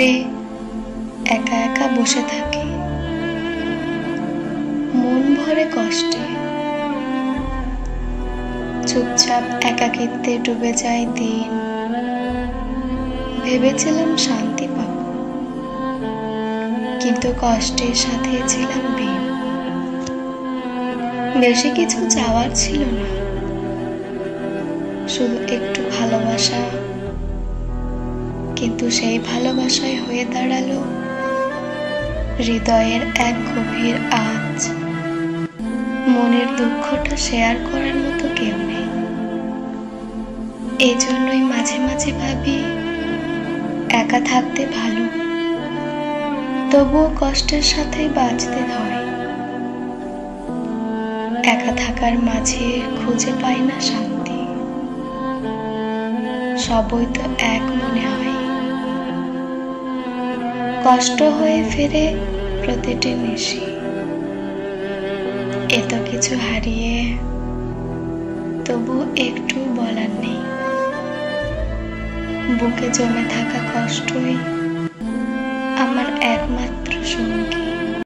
ছেড়ে একা একা বসে থাকি, মন ভরে কষ্টে। চুপচাপ একাকিত্বে ডুবে যায় দিন। ভেবেছিলাম শান্তি পাব, কিন্তু কষ্টের সাথে ছিলাম বিন। বেশি কিছু চাওয়ার ছিল না, শুধু একটু ভালোবাসা। কিন্তু সেই ভালোবাসায় হয়ে দাঁড়ালো হৃদয়ের এক গভীর আঁচ। মনের দুঃখটা শেয়ার করার মতো কেউ নেই। এই জন্যই মাঝে মাঝে ভাবি একা থাকতে ভালো, তবুও কষ্টের সাথেই বাঁচতে হয়। একা থাকার মাঝে খুঁজে পাই না শান্তি, সবই তো এক মনে হয়। কষ্ট হয়ে ফেরে প্রতিটি নিশি, এত কিছু হারিয়ে তবু একটু বলার নেই। বুকে জমে থাকা কষ্টই আমার একমাত্র সঙ্গী।